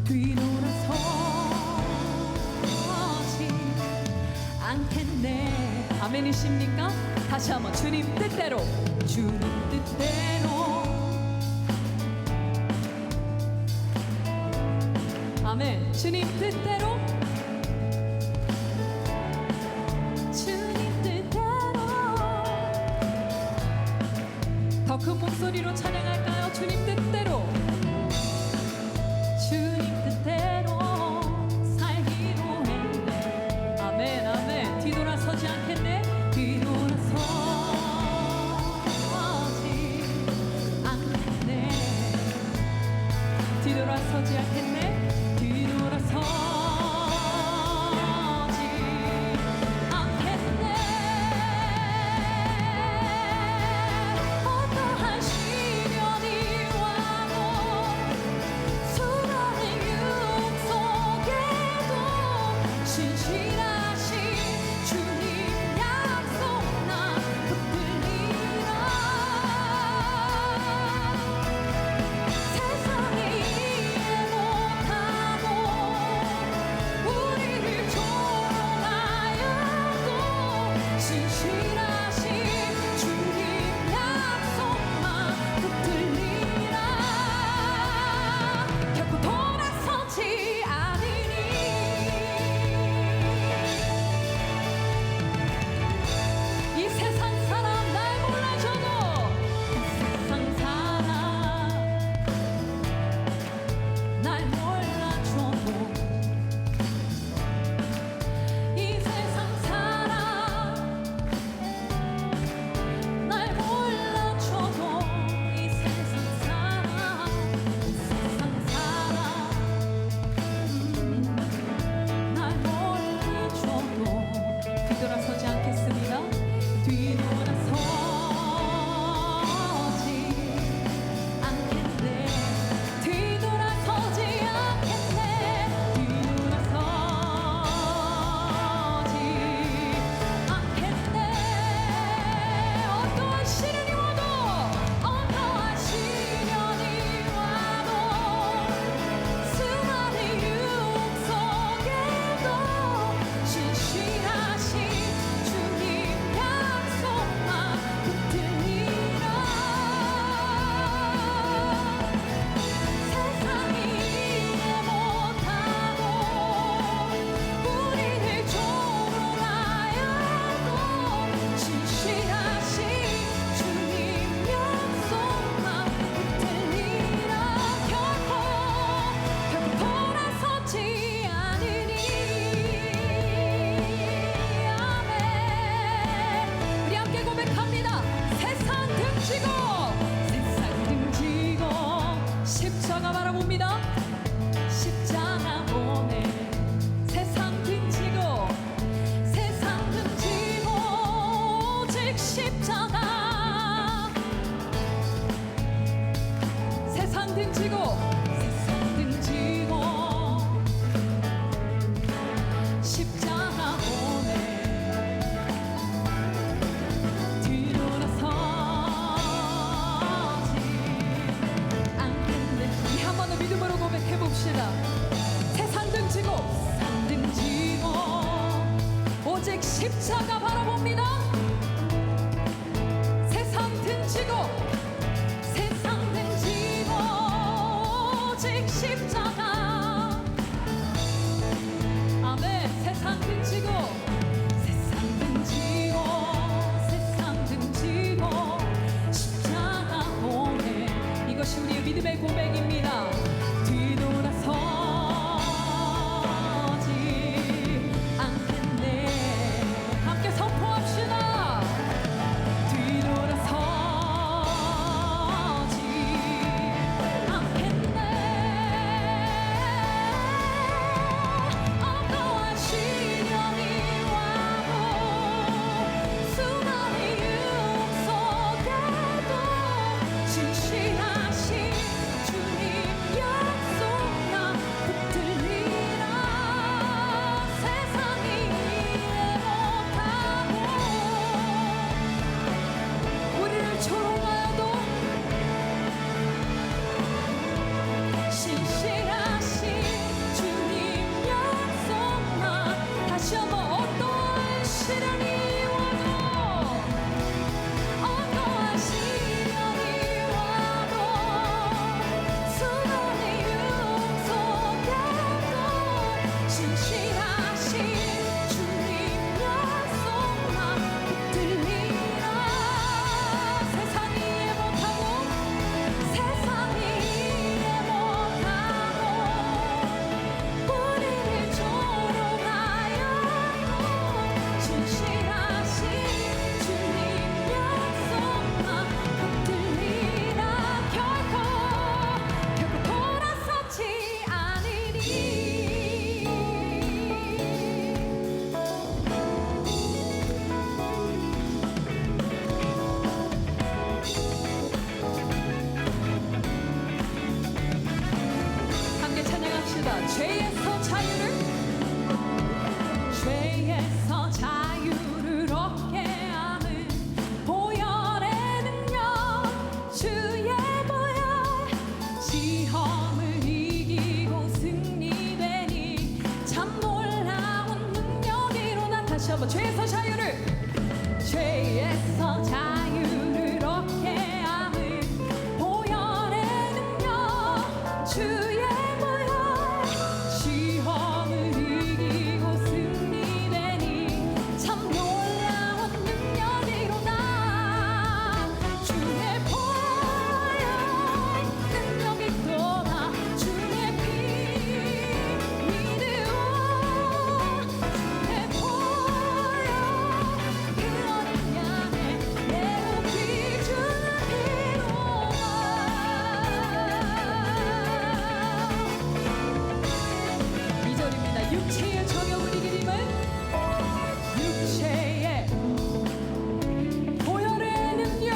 뒤돌아서지 않겠네. 아멘이십니까? 다시 한번 주님 뜻대로, 주님 뜻대로. 아멘. 주님 뜻대로, 주님 뜻대로. 더 큰 목소리로 찬양할까요? 주님 뜻대로, 주님 뜻대로 살기로 했네. 아멘, 아멘. 뒤돌아서지 않겠네. 뒤돌아서지 않겠네. 뒤돌아서지 않겠네. 뒤돌아서지 않겠네. 어떠한 시련이 와도 수많은 육속에도 신실하신 주님 약속 나 붙들리라. 세상이 이해 못하고 우리를 조롱하여도 신실하신 주님 약속만 붙들리라. 결코 돌아서지 않으니. 이 세상 사람 날 몰라줘도, 이 세상 사람 날 몰라줘도, 이 세상 사람 날 몰라줘도, 이 세상 사람, 이 세상 사람 날 몰라줘도 뒤돌아서지 않겠습니다. 뒤돌아서지 않겠네. 뒤돌아서지 않겠네. 뒤돌아서지 않겠네. 어떠한 시련이 와도, 어떠한 시련이 와도 수많은 육속에도 신실하신 주님 약속만 붙들리라. 세상이 이해 못하고 우리를 조롱하여도 신실하신 주님 약속만 붙들리라. 결코 돌아서지 않으니. 아멘. 우리 함께 고백합니다. 세상 등지고, 세상 등지고 십자가 바라봅니다. 십자가 보내. 세상 등지고, 세상 등지고 오직 십자가. 세상 등지고, 세상 등지고 십자가 보내. 뒤돌아서지 않겠네. 우리 한 번 더 믿음으로 고백해 봅시다. 세상 등지고, 세상 등지고 오직 십자가 바라봅니다. 세상 등지고, 세상 등지고 오직 십자가. 아멘. 세상 등지고, 세상 등지고, 세상 등지고 십자가 보내. 이것이 우리의 믿음의 고백입니다. 뒤돌아서지 않겠네. 함께 선포합시다. 다시 한번 죄에서 자유를, 죄에서 자유를 얻게 하는 보혈의 능력, 주의 보혈. 시험을 이기고 승리되니 참 놀라운 능력이로다. 주의 보혈 능력이 또다. 주의 피 믿으오. 주의 보혈 그 어린 양의 내 옷 비추는 피로다. 2절입니다. 육체의 정욕을 이기림은 육체의 보혈의 능력,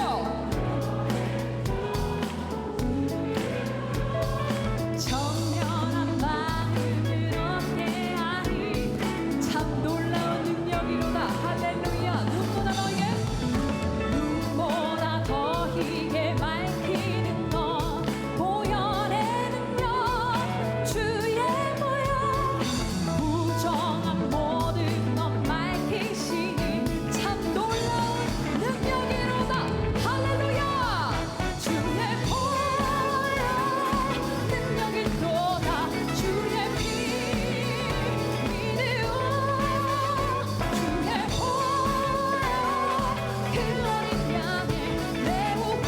정결한 마음을 얻게 하니 참 놀라운 능력이로다. 할렐루야. 눈보다 너에게, 눈보다 더 희게 밝히는 것, 보혈의 능력, 주의 보혈. 부정한 모든 것 밝히시니 참 놀라운 능력이로다. 할렐루야. 주의 보혈 능력이 또다. 주의 피 믿으오. 주의 보혈 그 어린 양의 내 옷 비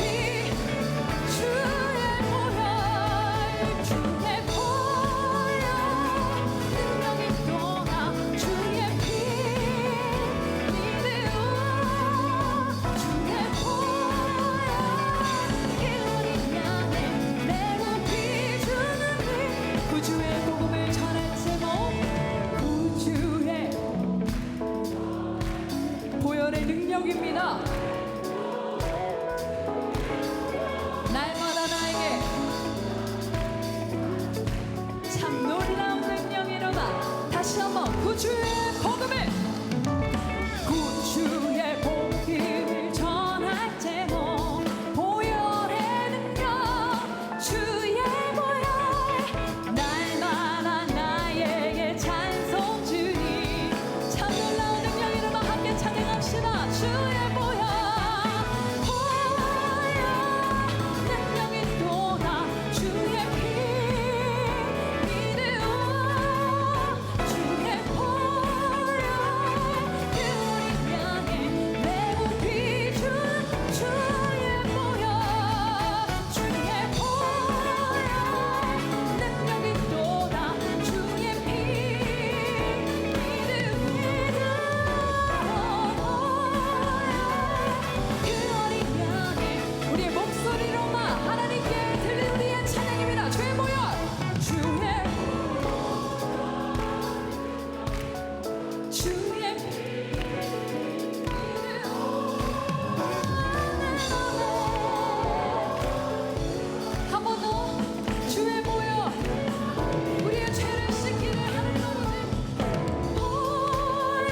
주의 보혈. 주의 보혈 능력이 또다. 주의 피 믿으오. 주의 보혈 그 어린 양의 내 옷 비추는 피. 구주의 복음을 전할 제목, 구주의 보혈의 능력입니다. 날마다 나에게 참 놀라운 능력이로다. 다시 한번 구주의 복음을, 구주의 복음을 전할 제목, 보혈의 능력, 주의 보혈. 날마다 나에게 찬송 주니 참 놀라운 능력이로다. 함께 찬양합시다. 주의 보혈, 보혈 능력이 또다. 주의 피 믿으오. 주의 보혈 그 어린 양의 내 옷 비춘 주의 보혈. 주의 보혈 능력이 또다. 주의 피 믿으오. 그 어린 양의 우리의 목소리로만 하나님께 들린 우리의 찬양입니다. 주의 보혈, 주의 한 번 더. 주의 보혈 우리의 죄를 씻기는 하나님 아버지 보혈.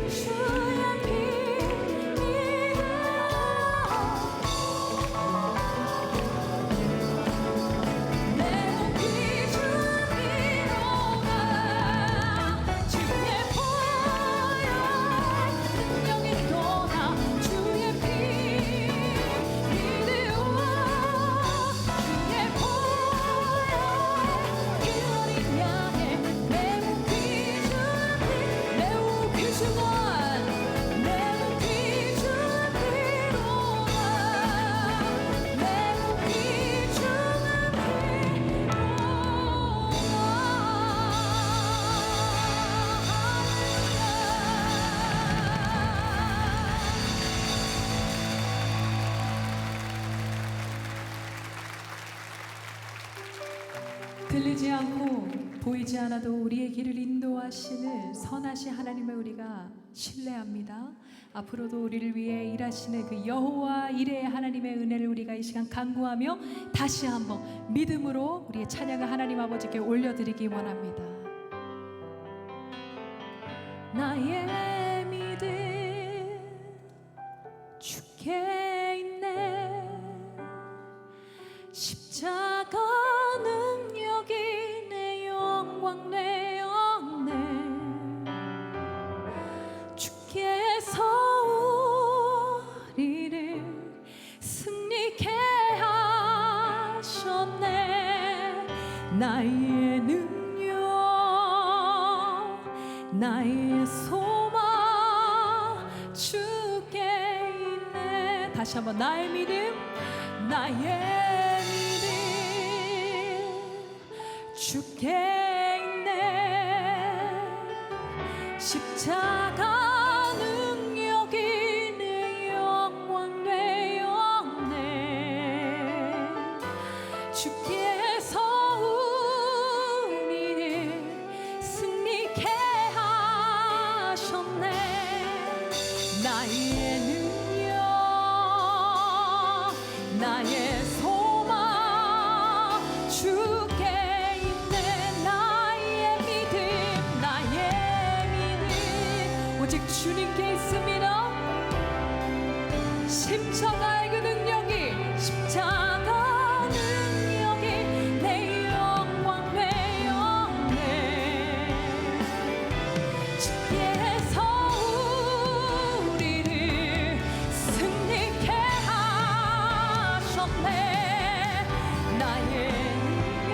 주의 피 믿으오. 내 옷 비춘 피로가. 주의 보혈 능력이 또다. 주의 피 믿으오. 주의 보혈 그 어린 양의 내 옷 비춘 피, 내 옷 비춘 것, 내 옷 비춘 피로가. 내 옷 비춘 들리지 않고 보이지 않아도 우리의 길을 인도하시는 선하신 하나님을 우리가 신뢰합니다. 앞으로도 우리를 위해 일하시는 그 여호와 이레의 하나님의 은혜를 우리가 이 시간 간구하며 다시 한번 믿음으로 우리의 찬양을 하나님 아버지께 올려드리기 원합니다. 나의 믿음 주께 있네. 십자가 능력이 내 영광 내 영광 나의 능력 나의 소망 주께 있네. 다시 한번 나의 믿음 나의 믿음 주께 있네. 십자가 능력이 내 영광 되었네. 주께서 우리를 승리케 하셨네. 나의 능력 나의 소망 주께 있네. 나의 믿음 오직 주님께 있습니다. 십자가의 그 능력이 십자가 능력이 내 영광 되었네. 주께서 우리를 승리케 하셨네. 나의 능력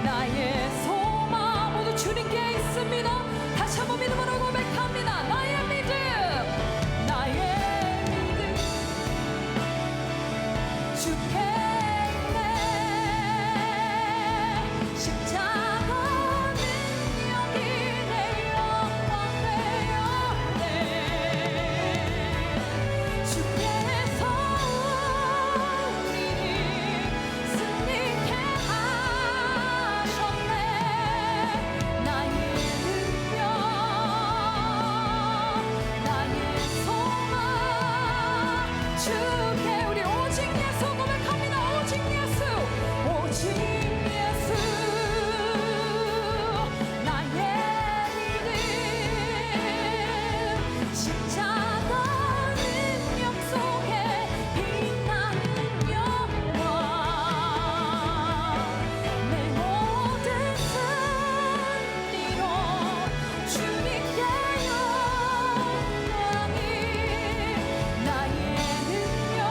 나의 소망 모두 주님께 있습니다. 다시 한번 믿음으로 고백합니다. 나의 믿음 주께 있네. 십자가 능력이 내 영광 되었네. 주께서 우리를 승리케 하셨네. 나의 능력 나의 소망 주께 우리 오직 예수 고백합니다. 오직 예수 오직 예수 나의 믿음 십자가 능력 속에 빛나는 영광 내 모든 승리로 주님께 영광이 나의 능력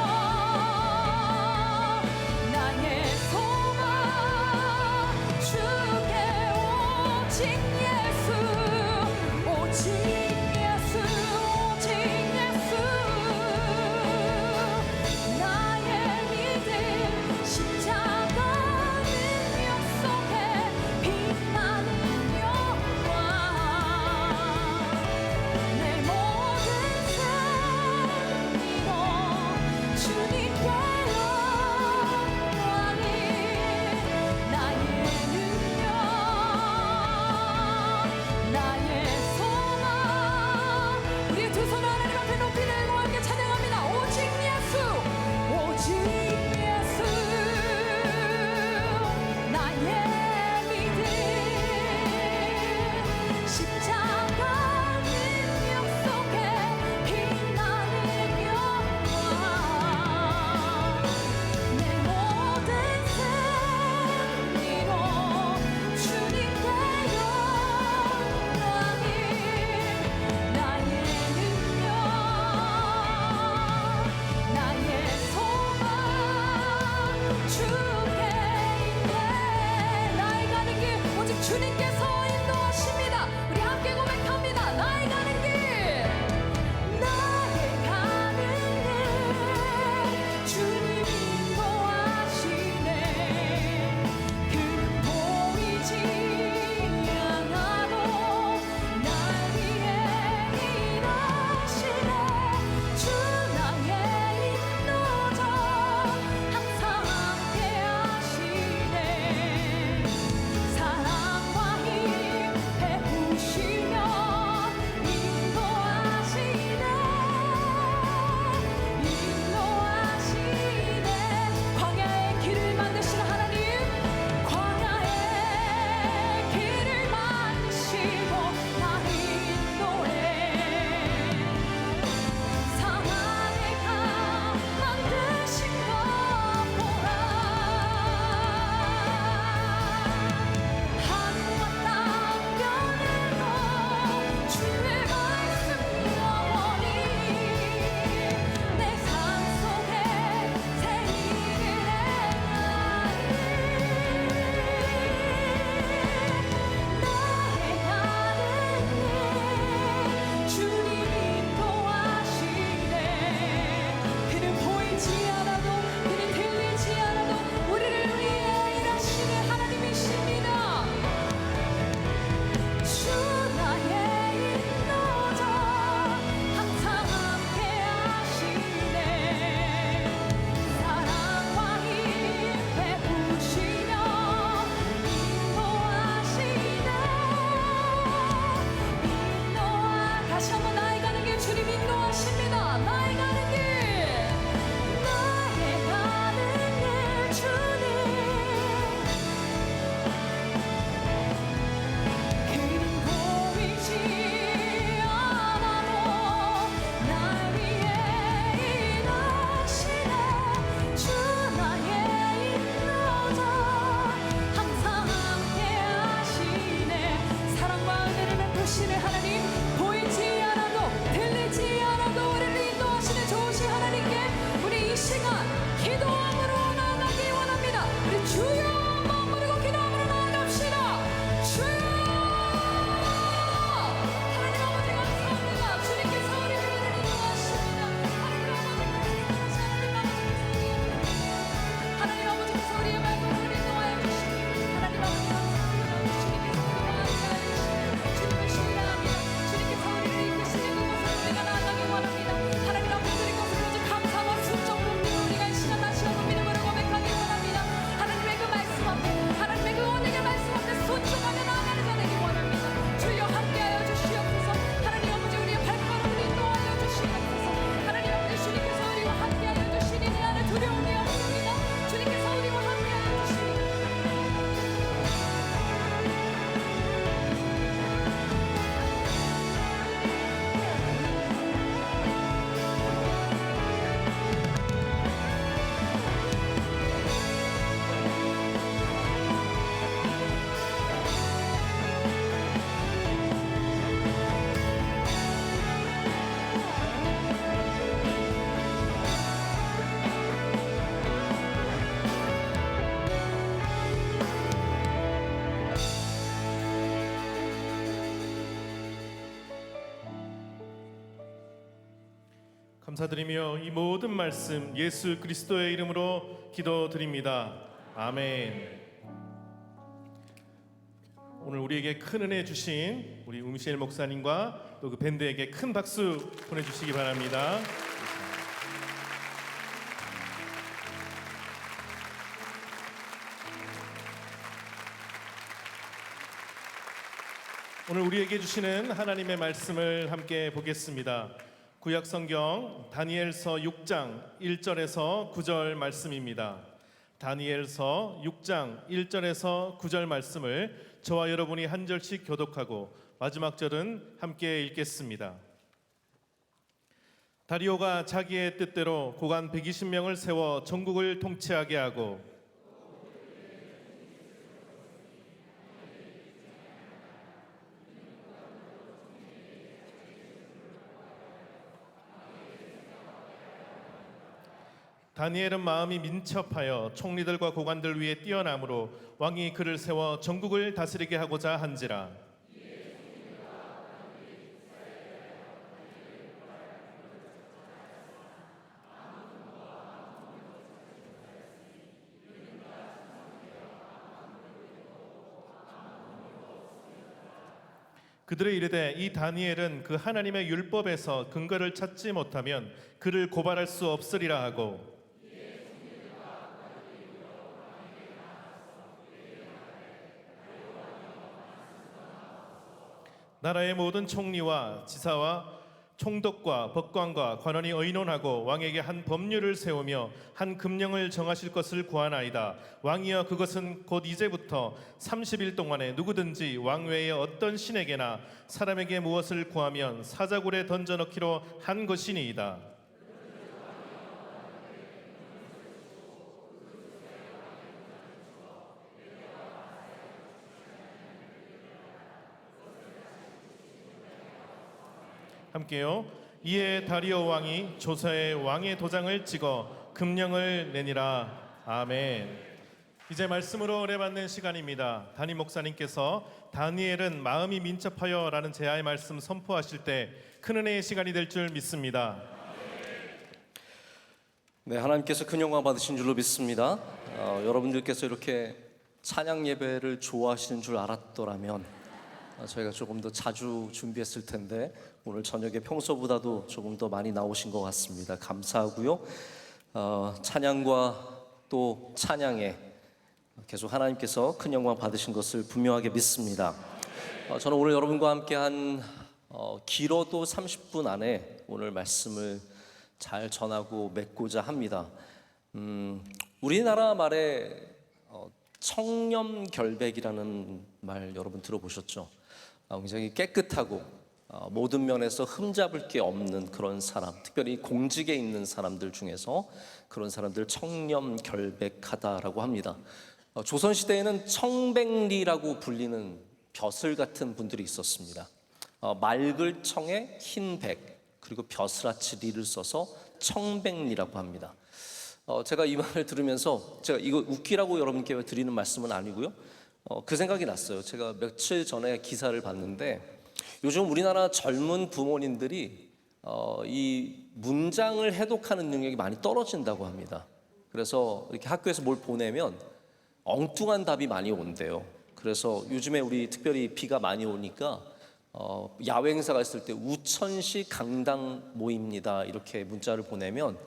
감사드리며 이 모든 말씀 예수 그리스도의 이름으로 기도드립니다. 아멘. 오늘 우리에게 큰 은혜 주신 우리 우미셸 목사님과 또 그 밴드에게 큰 박수 보내주시기 바랍니다. 오늘 우리에게 주시는 하나님의 말씀을 함께 보겠습니다. 구약 성경 다니엘서 6장 1절에서 9절 말씀입니다. 다니엘서 6장 1절에서 9절 말씀을 저와 여러분이 한 절씩 교독하고 마지막 절은 함께 읽겠습니다. 다리오가 자기의 뜻대로 고관 120명을 세워 전국을 통치하게 하고 다니엘은 마음이 민첩하여 총리들과 고관들 위에 뛰어남으로 왕이 그를 세워 전국을 다스리게 하고자 한지라. 그들의 이르되 이 다니엘은 그 하나님의 율법에서 근거를 찾지 못하면 그를 고발할 수 없으리라 하고 나라의 모든 총리와 지사와 총독과 법관과 관원이 의논하고 왕에게 한 법률을 세우며 한 금령을 정하실 것을 구하나이다. 왕이여 그것은 곧 이제부터 30일 동안에 누구든지 왕 외에 어떤 신에게나 사람에게 무엇을 구하면 사자굴에 던져넣기로 한 것이니이다. 함께요. 이에 다리오 왕이 조서에 왕의 도장을 찍어 금령을 내니라. 아멘. 이제 말씀으로 은혜 받는 시간입니다. 담임 목사님께서 다니엘은 마음이 민첩하여 라는 제아의 말씀 선포하실 때 큰 은혜의 시간이 될 줄 믿습니다. 네, 하나님께서 큰 영광 받으신 줄로 믿습니다. 여러분들께서 이렇게 찬양 예배를 좋아하시는 줄 알았더라면 저희가 조금 더 자주 준비했을 텐데 오늘 저녁에 평소보다도 조금 더 많이 나오신 것 같습니다. 감사하고요. 찬양과 또 찬양에 계속 하나님께서 큰 영광 받으신 것을 분명하게 믿습니다. 저는 오늘 여러분과 함께 한 길어도 30분 안에 오늘 말씀을 잘 전하고 맺고자 합니다. 우리나라 말에 청렴결백이라는 말 여러분 들어보셨죠? 굉장히 깨끗하고 모든 면에서 흠잡을 게 없는 그런 사람, 특별히 공직에 있는 사람들 중에서 그런 사람들 청렴결백하다라고 합니다. 조선시대에는 청백리라고 불리는 벼슬 같은 분들이 있었습니다. 맑을 청에 흰 백, 그리고 벼슬아치 리를 써서 청백리라고 합니다. 제가 이 말을 들으면서 제가 이거 웃기라고 여러분께 드리는 말씀은 아니고요. 그 생각이 났어요. 제가 며칠 전에 기사를 봤는데 요즘 우리나라 젊은 부모님들이 이 문장을 해독하는 능력이 많이 떨어진다고 합니다. 그래서 이렇게 학교에서 뭘 보내면 엉뚱한 답이 많이 온대요. 그래서 요즘에 우리 특별히 비가 많이 오니까 야외 행사가 있을 때 우천시 강당 모입니다 이렇게 문자를 보내면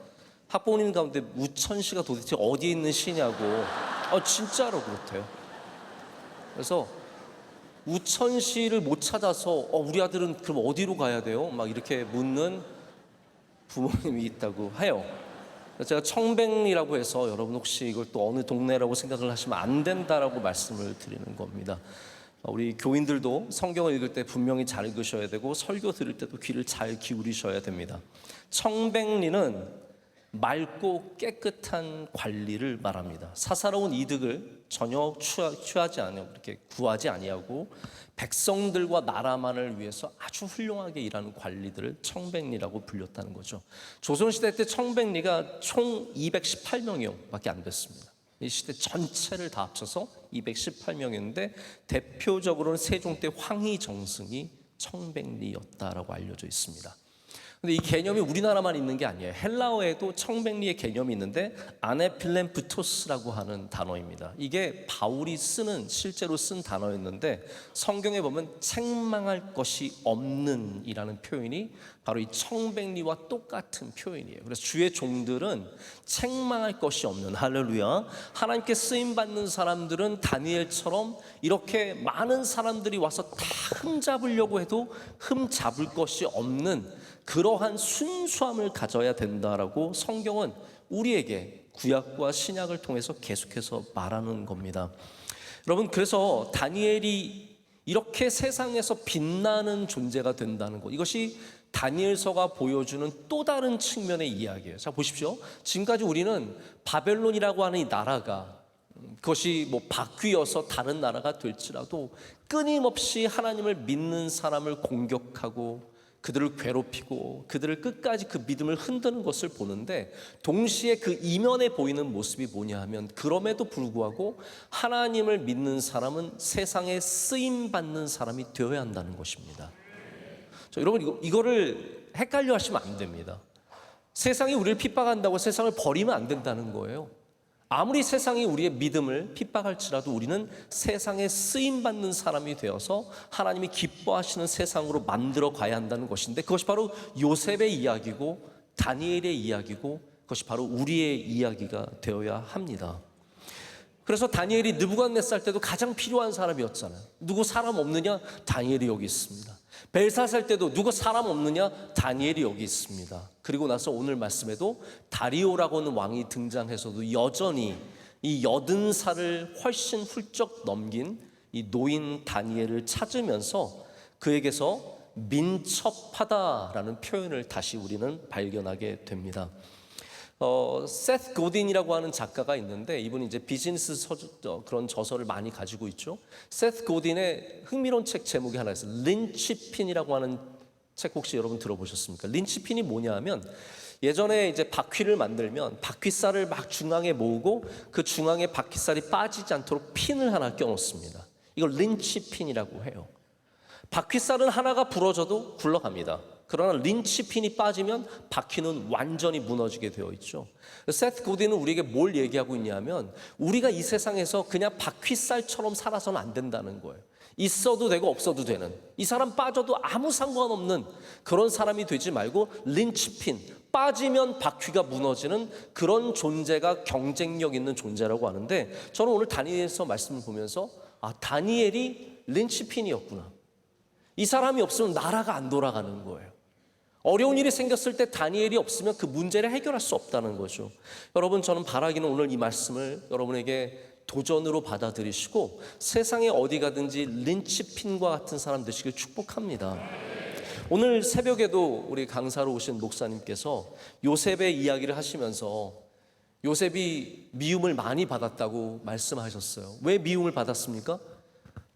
학부모님 가운데 우천시가 도대체 어디에 있는 시냐고 진짜로 그렇대요. 그래서 우천시를 못 찾아서 우리 아들은 그럼 어디로 가야 돼요? 막 이렇게 묻는 부모님이 있다고 해요. 제가 청백리라고 해서 여러분 혹시 이걸 또 어느 동네라고 생각을 하시면 안 된다라고 말씀을 드리는 겁니다. 우리 교인들도 성경을 읽을 때 분명히 잘 읽으셔야 되고 설교 들을 때도 귀를 잘 기울이셔야 됩니다. 청백리는 맑고 깨끗한 관리를 말합니다. 사사로운 이득을 전혀 취하지 아니하고 이렇게 구하지 아니하고 백성들과 나라만을 위해서 아주 훌륭하게 일하는 관리들을 청백리라고 불렸다는 거죠. 조선시대 때 청백리가 총 218명밖에 안 됐습니다. 이 시대 전체를 다 합쳐서 218명이었는데 대표적으로는 세종 때 황희정승이 청백리였다라고 알려져 있습니다. 근데 이 개념이 우리나라만 있는 게 아니에요. 헬라어에도 청백리의 개념이 있는데 아네필렘프토스라고 하는 단어입니다. 이게 바울이 실제로 쓴 단어였는데 성경에 보면 책망할 것이 없는 이라는 표현이 바로 이 청백리와 똑같은 표현이에요. 그래서 주의 종들은 책망할 것이 없는, 할렐루야, 하나님께 쓰임받는 사람들은 다니엘처럼 이렇게 많은 사람들이 와서 다 흠잡으려고 해도 흠잡을 것이 없는 그러한 순수함을 가져야 된다라고 성경은 우리에게 구약과 신약을 통해서 계속해서 말하는 겁니다. 여러분, 그래서 다니엘이 이렇게 세상에서 빛나는 존재가 된다는 것, 이것이 다니엘서가 보여주는 또 다른 측면의 이야기예요. 자, 보십시오. 지금까지 우리는 바벨론이라고 하는 이 나라가, 그것이 뭐 바뀌어서 다른 나라가 될지라도 끊임없이 하나님을 믿는 사람을 공격하고 그들을 괴롭히고 그들을 끝까지 그 믿음을 흔드는 것을 보는데, 동시에 그 이면에 보이는 모습이 뭐냐 하면, 그럼에도 불구하고 하나님을 믿는 사람은 세상에 쓰임받는 사람이 되어야 한다는 것입니다. 여러분, 이거를 헷갈려 하시면 안 됩니다. 세상이 우리를 핍박한다고 세상을 버리면 안 된다는 거예요. 아무리 세상이 우리의 믿음을 핍박할지라도 우리는 세상에 쓰임받는 사람이 되어서 하나님이 기뻐하시는 세상으로 만들어 가야 한다는 것인데, 그것이 바로 요셉의 이야기고 다니엘의 이야기고 그것이 바로 우리의 이야기가 되어야 합니다. 그래서 다니엘이 느부갓네살 때도 가장 필요한 사람이었잖아요. 누구 사람 없느냐? 다니엘이 여기 있습니다. 벨사살 때도 누구 사람 없느냐? 다니엘이 여기 있습니다. 그리고 나서 오늘 말씀에도 다리오라고 하는 왕이 등장해서도 여전히 이 80살을 훨씬 훌쩍 넘긴 이 노인 다니엘을 찾으면서 그에게서 민첩하다라는 표현을 다시 우리는 발견하게 됩니다. 세스 고딘이라고 하는 작가가 있는데, 이분이 이제 비즈니스 그런 저서를 많이 가지고 있죠. 세스 고딘의 흥미로운 책 제목이 하나 있어요. 린치핀이라고 하는 책, 혹시 여러분 들어보셨습니까? 린치핀이 뭐냐 하면, 예전에 이제 바퀴를 만들면 바퀴살을 막 중앙에 모으고 그 중앙에 바퀴살이 빠지지 않도록 핀을 하나 껴놓습니다. 이걸 린치핀이라고 해요. 바퀴살은 하나가 부러져도 굴러갑니다. 그러나 린치핀이 빠지면 바퀴는 완전히 무너지게 되어 있죠. 세스 고딘은 우리에게 뭘 얘기하고 있냐면, 우리가 이 세상에서 그냥 바퀴살처럼 살아서는 안 된다는 거예요. 있어도 되고 없어도 되는, 이 사람 빠져도 아무 상관없는 그런 사람이 되지 말고, 린치핀, 빠지면 바퀴가 무너지는 그런 존재가 경쟁력 있는 존재라고 하는데, 저는 오늘 다니엘서 말씀을 보면서 다니엘이 린치핀이었구나. 이 사람이 없으면 나라가 안 돌아가는 거예요. 어려운 일이 생겼을 때 다니엘이 없으면 그 문제를 해결할 수 없다는 거죠. 여러분, 저는 바라기는 오늘 이 말씀을 여러분에게 도전으로 받아들이시고 세상에 어디 가든지 린치핀과 같은 사람 되시길 축복합니다. 오늘 새벽에도 우리 강사로 오신 목사님께서 요셉의 이야기를 하시면서 요셉이 미움을 많이 받았다고 말씀하셨어요. 왜 미움을 받았습니까?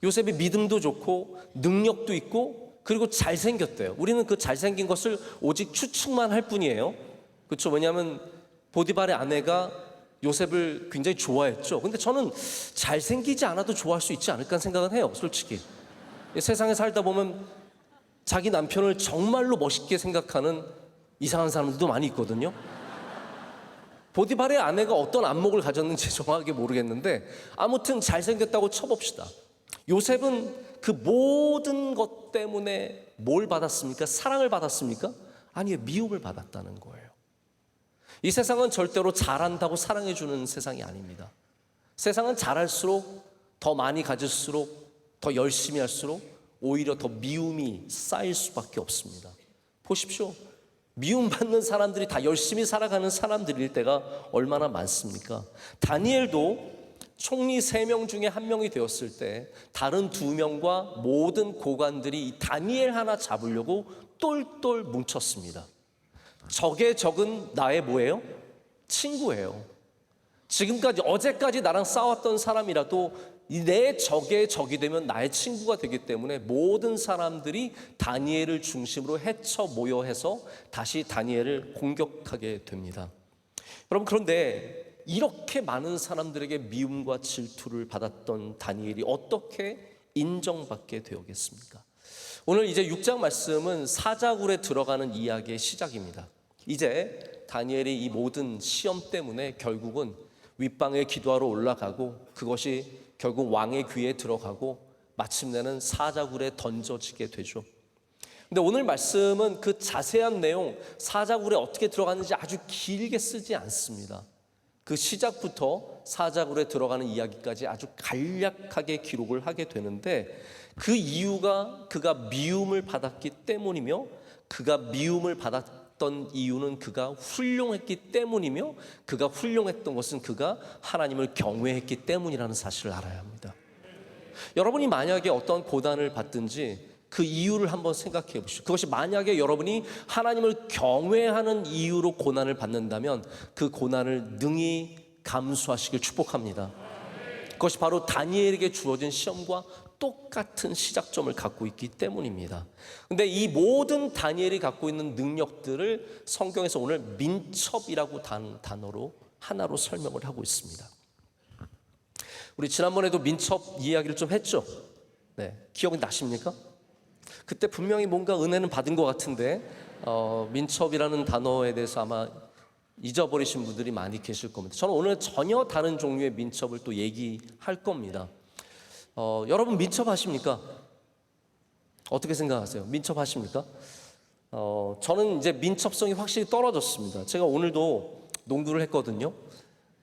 요셉이 믿음도 좋고 능력도 있고 그리고 잘생겼대요. 우리는 그 잘생긴 것을 오직 추측만 할 뿐이에요. 그렇죠? 왜냐하면 보디발의 아내가 요셉을 굉장히 좋아했죠. 근데 저는 잘생기지 않아도 좋아할 수 있지 않을까 생각은 해요, 솔직히. 세상에 살다 보면 자기 남편을 정말로 멋있게 생각하는 이상한 사람들도 많이 있거든요. 보디발의 아내가 어떤 안목을 가졌는지 정확하게 모르겠는데, 아무튼 잘생겼다고 쳐봅시다. 요셉은 그 모든 것 때문에 뭘 받았습니까? 사랑을 받았습니까? 아니요, 미움을 받았다는 거예요. 이 세상은 절대로 잘한다고 사랑해주는 세상이 아닙니다. 세상은 잘할수록, 더 많이 가질수록, 더 열심히 할수록 오히려 더 미움이 쌓일 수밖에 없습니다. 보십시오. 미움받는 사람들이 다 열심히 살아가는 사람들일 때가 얼마나 많습니까? 다니엘도 총리 3명 중에 1명이 되었을 때 다른 2명과 모든 고관들이 이 다니엘 하나 잡으려고 똘똘 뭉쳤습니다. 적의 적은 나의 뭐예요? 친구예요. 지금까지, 어제까지 나랑 싸웠던 사람이라도 내 적의 적이 되면 나의 친구가 되기 때문에 모든 사람들이 다니엘을 중심으로 헤쳐 모여 해서 다시 다니엘을 공격하게 됩니다. 여러분, 그런데 이렇게 많은 사람들에게 미움과 질투를 받았던 다니엘이 어떻게 인정받게 되었겠습니까? 오늘 이제 6장 말씀은 사자굴에 들어가는 이야기의 시작입니다. 이제 다니엘이 이 모든 시험 때문에 결국은 윗방에 기도하러 올라가고 그것이 결국 왕의 귀에 들어가고 마침내는 사자굴에 던져지게 되죠. 근데 오늘 말씀은 그 자세한 내용, 사자굴에 어떻게 들어갔는지 아주 길게 쓰지 않습니다. 그 시작부터 사자굴에 들어가는 이야기까지 아주 간략하게 기록을 하게 되는데 그 이유가 그가 미움을 받았기 때문이며 그가 미움을 받았던 이유는 그가 훌륭했기 때문이며 그가 훌륭했던 것은 그가 하나님을 경외했기 때문이라는 사실을 알아야 합니다. 여러분이 만약에 어떤 고난을 받든지 그 이유를 한번 생각해 보시죠. 그것이 만약에 여러분이 하나님을 경외하는 이유로 고난을 받는다면 그 고난을 능히 감수하시길 축복합니다. 그것이 바로 다니엘에게 주어진 시험과 똑같은 시작점을 갖고 있기 때문입니다. 근데 이 모든 다니엘이 갖고 있는 능력들을 성경에서 오늘 민첩이라고 단어로 하나로 설명을 하고 있습니다. 우리 지난번에도 민첩 이야기를 좀 했죠. 네, 기억이 나십니까? 그때 분명히 뭔가 은혜는 받은 것 같은데 민첩이라는 단어에 대해서 아마 잊어버리신 분들이 많이 계실 겁니다. 저는 오늘 전혀 다른 종류의 민첩을 또 얘기할 겁니다. 여러분 민첩하십니까? 어떻게 생각하세요? 민첩하십니까? 저는 이제 민첩성이 확실히 떨어졌습니다. 제가 오늘도 농구를 했거든요.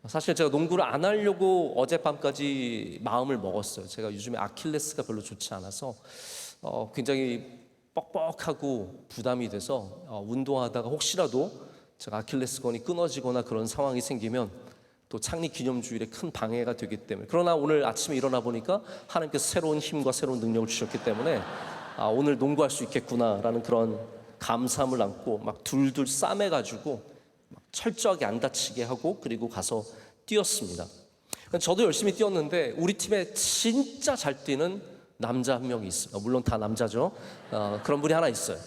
사실 제가 농구를 안 하려고 어젯밤까지 마음을 먹었어요. 제가 요즘에 아킬레스가 별로 좋지 않아서 굉장히 뻑뻑하고 부담이 돼서 운동하다가 혹시라도 제가 아킬레스건이 끊어지거나 그런 상황이 생기면 또 창립 기념주일에 큰 방해가 되기 때문에 그러나 오늘 아침에 일어나 보니까 하나님께서 새로운 힘과 새로운 능력을 주셨기 때문에 오늘 농구할 수 있겠구나라는 그런 감사함을 안고 막 둘둘 싸매가지고 철저하게 안 다치게 하고 그리고 가서 뛰었습니다. 저도 열심히 뛰었는데 우리 팀에 진짜 잘 뛰는 남자 한 명이 있어요. 물론 다 남자죠. 그런 분이 하나 있어요.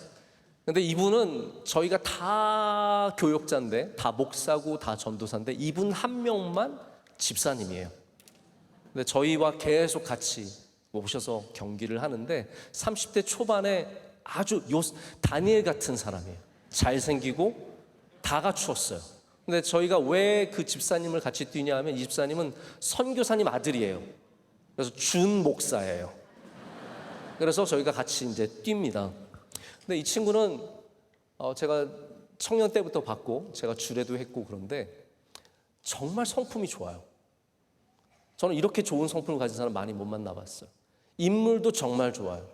근데 이분은 저희가 다 교역자인데 다 목사고 다 전도사인데 이분 한 명만 집사님이에요. 근데 저희와 계속 같이 오셔서 경기를 하는데 30대 초반에 아주 다니엘 같은 사람이에요. 잘생기고 다 갖추었어요. 근데 저희가 왜 그 집사님을 같이 뛰냐 하면 이 집사님은 선교사님 아들이에요. 그래서 준 목사예요. 그래서 저희가 같이 이제 뜁니다. 근데 이 친구는 제가 청년 때부터 봤고 제가 주례도 했고 그런데 정말 성품이 좋아요. 저는 이렇게 좋은 성품을 가진 사람 많이 못 만나봤어요. 인물도 정말 좋아요.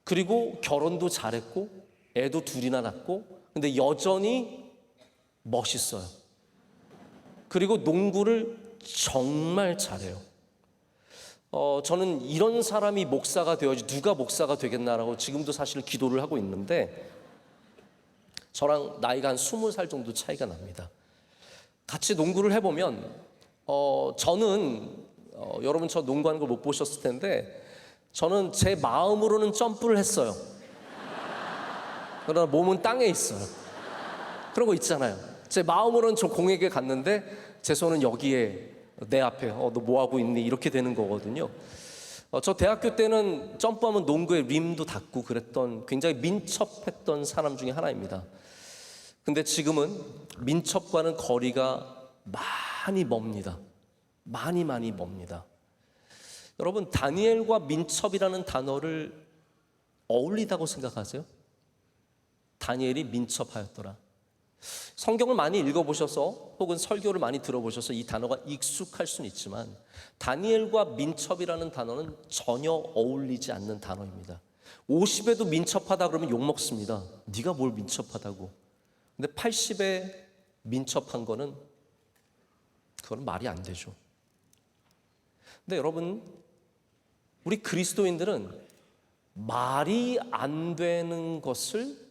그리고 결혼도 잘했고 애도 둘이나 낳고 근데 여전히 멋있어요. 그리고 농구를 정말 잘해요. 저는 이런 사람이 목사가 되어야지 누가 목사가 되겠나라고 지금도 사실 기도를 하고 있는데 저랑 나이가 한 20살 정도 차이가 납니다. 같이 농구를 해보면 저는 여러분 저 농구하는 걸 못 보셨을 텐데 저는 제 마음으로는 점프를 했어요. 그러나 몸은 땅에 있어요. 그런 거 있잖아요. 제 마음으로는 저 공에게 갔는데 제 손은 여기에 내 앞에 너 뭐하고 있니? 이렇게 되는 거거든요. 저 대학교 때는 점프하면 농구에 림도 닿고 그랬던 굉장히 민첩했던 사람 중에 하나입니다. 근데 지금은 민첩과는 거리가 많이 멉니다. 많이 멉니다. 여러분 다니엘과 민첩이라는 단어를 어울리다고 생각하세요? 다니엘이 민첩하였더라. 성경을 많이 읽어보셔서 혹은 설교를 많이 들어보셔서 이 단어가 익숙할 수는 있지만 다니엘과 민첩이라는 단어는 전혀 어울리지 않는 단어입니다. 50에도 민첩하다 그러면 욕먹습니다. 네가 뭘 민첩하다고. 근데 80에 민첩한 거는 그건 말이 안 되죠. 근데 여러분 우리 그리스도인들은 말이 안 되는 것을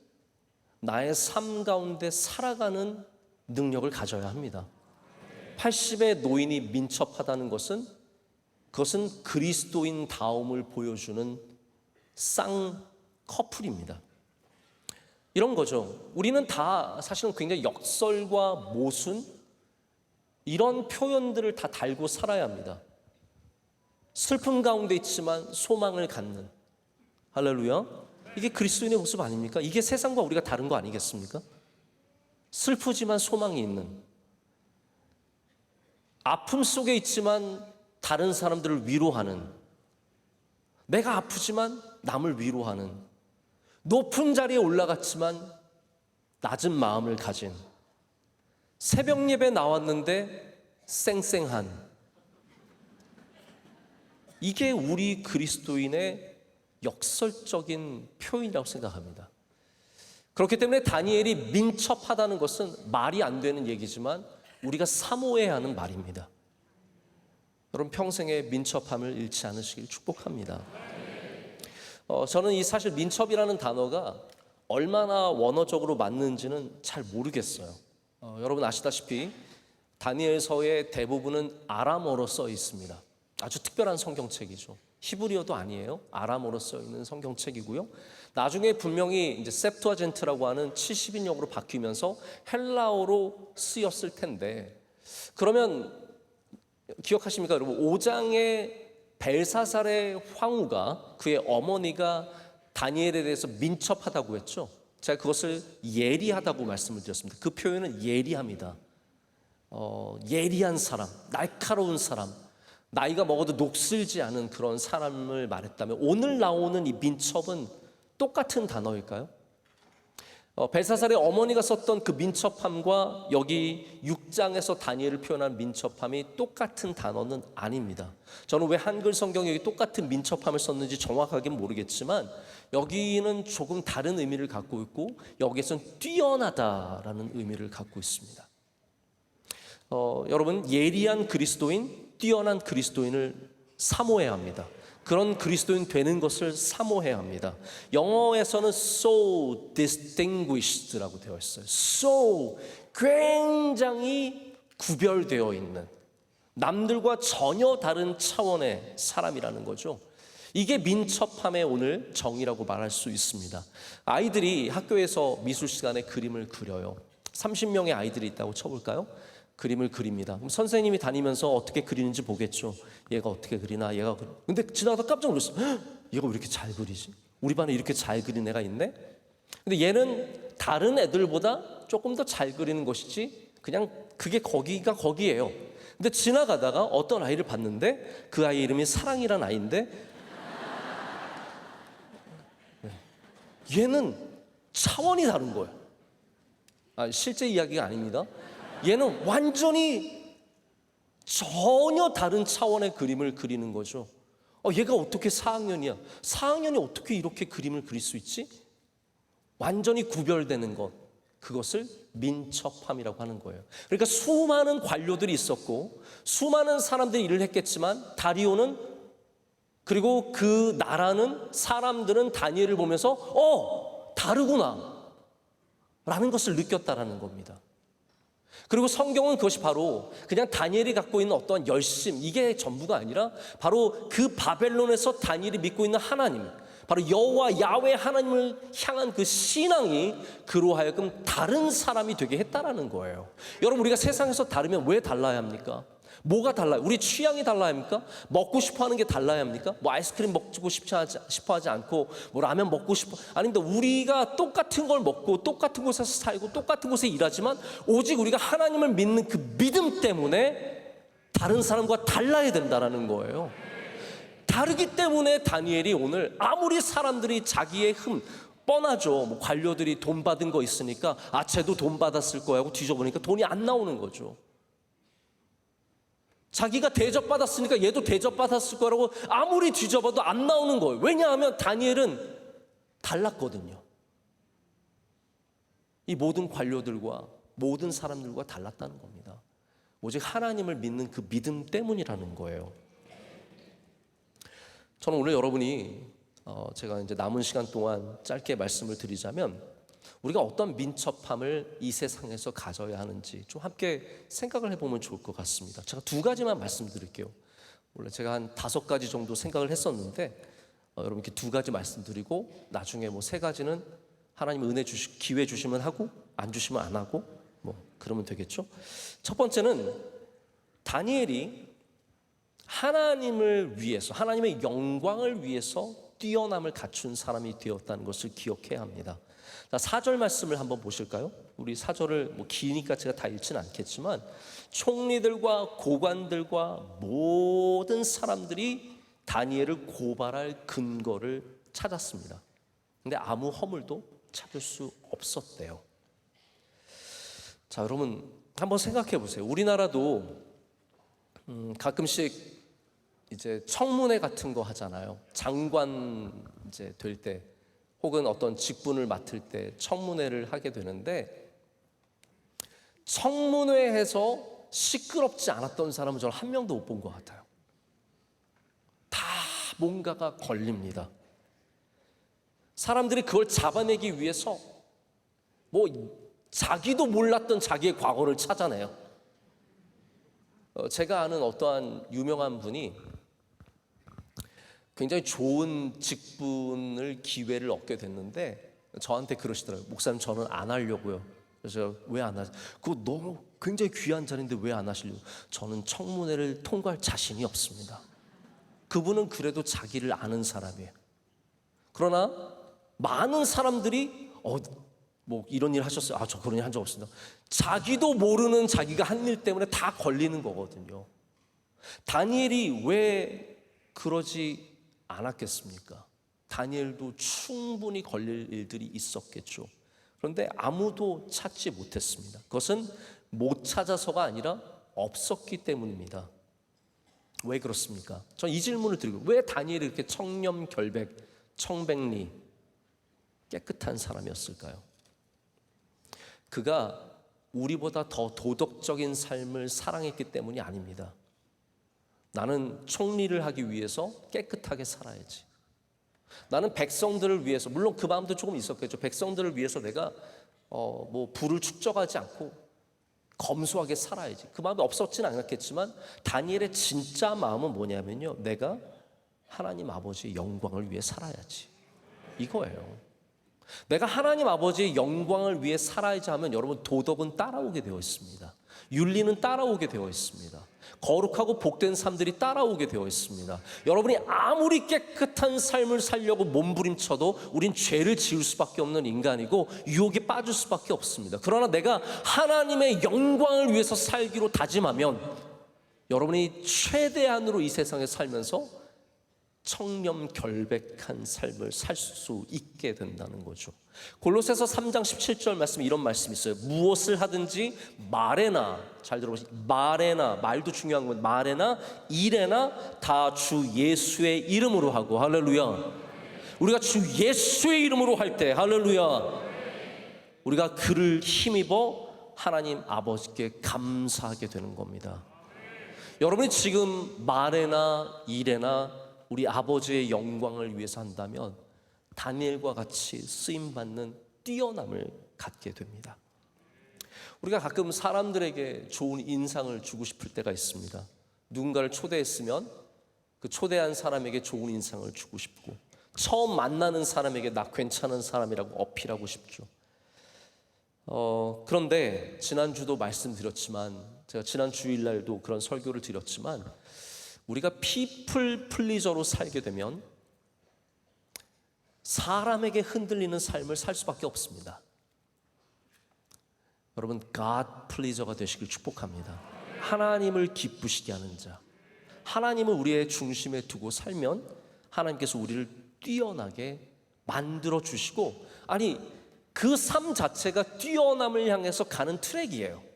나의 삶 가운데 살아가는 능력을 가져야 합니다. 80의 노인이 민첩하다는 것은 그것은 그리스도인 다움을 보여주는 쌍커플입니다. 이런 거죠. 우리는 다 사실은 굉장히 역설과 모순 이런 표현들을 다 달고 살아야 합니다. 슬픔 가운데 있지만 소망을 갖는 할렐루야. 이게 그리스도인의 모습 아닙니까? 이게 세상과 우리가 다른 거 아니겠습니까? 슬프지만 소망이 있는, 아픔 속에 있지만 다른 사람들을 위로하는, 내가 아프지만 남을 위로하는, 높은 자리에 올라갔지만 낮은 마음을 가진, 새벽 예배 나왔는데 쌩쌩한, 이게 우리 그리스도인의 역설적인 표현이라고 생각합니다. 그렇기 때문에 다니엘이 민첩하다는 것은 말이 안 되는 얘기지만 우리가 사모해야 하는 말입니다. 여러분 평생에 민첩함을 잃지 않으시길 축복합니다. 저는 이 사실 민첩이라는 단어가 얼마나 원어적으로 맞는지는 잘 모르겠어요. 여러분 아시다시피 다니엘서의 대부분은 아람어로 써 있습니다. 아주 특별한 성경책이죠. 히브리어도 아니에요. 아람어로 써 있는 성경책이고요. 나중에 분명히 이제 셉투아젠트라고 하는 70인역으로 바뀌면서 헬라어로 쓰였을 텐데, 그러면 기억하십니까, 여러분? 5장의 벨사살의 황후가, 그의 어머니가 다니엘에 대해서 민첩하다고 했죠. 제가 그것을 예리하다고 말씀을 드렸습니다. 그 표현은 예리합니다. 예리한 사람, 날카로운 사람, 나이가 먹어도 녹슬지 않은 그런 사람을 말했다면, 오늘 나오는 이 민첩은 똑같은 단어일까요? 벨사살의 어머니가 썼던 그 민첩함과 여기 6장에서 다니엘을 표현한 민첩함이 똑같은 단어는 아닙니다. 저는 왜 한글 성경에 여기 똑같은 민첩함을 썼는지 정확하게는 모르겠지만 여기는 조금 다른 의미를 갖고 있고, 여기에서는 뛰어나다라는 의미를 갖고 있습니다. 여러분, 예리한 그리스도인, 뛰어난 그리스도인을 사모해야 합니다. 그런 그리스도인 되는 것을 사모해야 합니다. 영어에서는 so distinguished라고 되어 있어요. so, 굉장히 구별되어 있는, 남들과 전혀 다른 차원의 사람이라는 거죠. 이게 민첩함의 오늘 정의라고 말할 수 있습니다. 아이들이 학교에서 미술 시간에 그림을 그려요. 30명의 아이들이 있다고 쳐볼까요? 그림을 그립니다. 그럼 선생님이 다니면서 어떻게 그리는지 보겠죠. 얘가 어떻게 그리나, 얘가 근데 지나가다 깜짝 놀랐어. 얘가 왜 이렇게 잘 그리지? 우리 반에 이렇게 잘 그리는 애가 있네? 근데 얘는 다른 애들보다 조금 더 잘 그리는 것이지, 그냥 그게 거기가 거기예요. 근데 지나가다가 어떤 아이를 봤는데, 그 아이 이름이 사랑이란 아이인데, 얘는 차원이 다른 거예요. 실제 이야기가 아닙니다. 얘는 완전히 전혀 다른 차원의 그림을 그리는 거죠. 얘가 어떻게 4학년이야? 4학년이 어떻게 이렇게 그림을 그릴 수 있지? 완전히 구별되는 것, 그것을 민첩함이라고 하는 거예요. 그러니까 수많은 관료들이 있었고 수많은 사람들이 일을 했겠지만, 다리오는, 그리고 그 나라는, 사람들은 다니엘을 보면서 다르구나 라는 것을 느꼈다라는 겁니다. 그리고 성경은 그것이 바로 그냥 다니엘이 갖고 있는 어떠한 열심, 이게 전부가 아니라 바로 그 바벨론에서 다니엘이 믿고 있는 하나님, 바로 여호와 야훼 하나님을 향한 그 신앙이 그로 하여금 다른 사람이 되게 했다라는 거예요. 여러분, 우리가 세상에서 다르면 왜 달라야 합니까? 뭐가 달라요? 우리 취향이 달라야 합니까? 먹고 싶어 하는 게 달라야 합니까? 뭐 아이스크림 먹고 싶어 하지 않고 뭐 라면 먹고 싶어, 아닙니다. 우리가 똑같은 걸 먹고 똑같은 곳에서 살고 똑같은 곳에 일하지만, 오직 우리가 하나님을 믿는 그 믿음 때문에 다른 사람과 달라야 된다라는 거예요. 다르기 때문에 다니엘이 오늘, 아무리 사람들이 자기의 뻔하죠. 뭐 관료들이 돈 받은 거 있으니까 쟤도 돈 받았을 거야 하고 뒤져보니까 돈이 안 나오는 거죠. 자기가 대접받았으니까 얘도 대접받았을 거라고 아무리 뒤져봐도 안 나오는 거예요. 왜냐하면 다니엘은 달랐거든요. 이 모든 관료들과 모든 사람들과 달랐다는 겁니다. 오직 하나님을 믿는 그 믿음 때문이라는 거예요. 저는 오늘 여러분이 제가 이제 남은 시간 동안 짧게 말씀을 드리자면, 우리가 어떤 민첩함을 이 세상에서 가져야 하는지 좀 함께 생각을 해보면 좋을 것 같습니다. 제가 2가지만 말씀드릴게요. 원래 제가 한 5가지 정도 생각을 했었는데, 여러분 이렇게 2가지 말씀드리고 나중에 뭐 3가지는 하나님 은혜 기회 주시면 하고, 안 주시면 안 하고, 뭐 그러면 되겠죠. 첫 번째는 다니엘이 하나님을 위해서, 하나님의 영광을 위해서 뛰어남을 갖춘 사람이 되었다는 것을 기억해야 합니다. 자, 4절 말씀을 한번 보실까요? 우리 4절을 뭐 기니까 제가 다 읽지는 않겠지만 총리들과 고관들과 모든 사람들이 다니엘을 고발할 근거를 찾았습니다. 근데 아무 허물도 찾을 수 없었대요. 자, 여러분 한번 생각해 보세요. 우리나라도 가끔씩 이제 청문회 같은 거 하잖아요. 장관 이제 될 때 혹은 어떤 직분을 맡을 때 청문회를 하게 되는데 청문회에서 시끄럽지 않았던 사람은 저는 한 명도 못 본 것 같아요. 다 뭔가가 걸립니다. 사람들이 그걸 잡아내기 위해서 뭐 자기도 몰랐던 자기의 과거를 찾아내요. 제가 아는 어떠한 유명한 분이 굉장히 좋은 직분을 기회를 얻게 됐는데 저한테 그러시더라고요. 목사님 저는 안 하려고요. 그래서 왜 안 하세요? 그거 너무 굉장히 귀한 자리인데 왜 안 하시려고? 저는 청문회를 통과할 자신이 없습니다. 그분은 그래도 자기를 아는 사람이에요. 그러나 많은 사람들이 뭐 이런 일 하셨어요? 아, 저 그런 일 한 적 없습니다. 자기도 모르는 자기가 한 일 때문에 다 걸리는 거거든요. 다니엘이 왜 그러지 않았겠습니까? 다니엘도 충분히 걸릴 일들이 있었겠죠. 그런데 아무도 찾지 못했습니다. 그것은 못 찾아서가 아니라 없었기 때문입니다. 왜 그렇습니까? 전 이 질문을 드리고 왜 다니엘이 이렇게 청렴결백, 청백리 깨끗한 사람이었을까요? 그가 우리보다 더 도덕적인 삶을 사랑했기 때문이 아닙니다. 나는 총리를 하기 위해서 깨끗하게 살아야지. 나는 백성들을 위해서, 물론 그 마음도 조금 있었겠죠. 백성들을 위해서 내가 뭐 부를 축적하지 않고 검소하게 살아야지. 그 마음이 없었지는 않았겠지만 다니엘의 진짜 마음은 뭐냐면요, 내가 하나님 아버지의 영광을 위해 살아야지, 이거예요. 내가 하나님 아버지의 영광을 위해 살아야지 하면 여러분 도덕은 따라오게 되어 있습니다. 윤리는 따라오게 되어 있습니다. 거룩하고 복된 삶들이 따라오게 되어 있습니다. 여러분이 아무리 깨끗한 삶을 살려고 몸부림쳐도 우린 죄를 지을 수밖에 없는 인간이고 유혹에 빠질 수밖에 없습니다. 그러나 내가 하나님의 영광을 위해서 살기로 다짐하면 여러분이 최대한으로 이 세상에 살면서 청렴결백한 삶을 살 수 있게 된다는 거죠. 골로새서 3장 17절 말씀, 이런 말씀이 있어요. 무엇을 하든지 말에나, 잘 들어보세요, 말에나, 말도 중요한 건 말에나 일에나 다 주 예수의 이름으로 하고, 할렐루야. 우리가 주 예수의 이름으로 할 때, 할렐루야, 우리가 그를 힘입어 하나님 아버지께 감사하게 되는 겁니다. 여러분이 지금 말에나 일에나 우리 아버지의 영광을 위해서 한다면 다니엘과 같이 쓰임받는 뛰어남을 갖게 됩니다. 우리가 가끔 사람들에게 좋은 인상을 주고 싶을 때가 있습니다. 누군가를 초대했으면 그 초대한 사람에게 좋은 인상을 주고 싶고, 처음 만나는 사람에게 나 괜찮은 사람이라고 어필하고 싶죠. 그런데 지난주도 말씀드렸지만, 제가 지난 주일날도 그런 설교를 드렸지만, 우리가 피플 플리저로 살게 되면 사람에게 흔들리는 삶을 살 수밖에 없습니다. 여러분, God 플리저가 되시길 축복합니다. 하나님을 기쁘시게 하는 자, 하나님을 우리의 중심에 두고 살면 하나님께서 우리를 뛰어나게 만들어 주시고, 아니 그 삶 자체가 뛰어남을 향해서 가는 트랙이에요.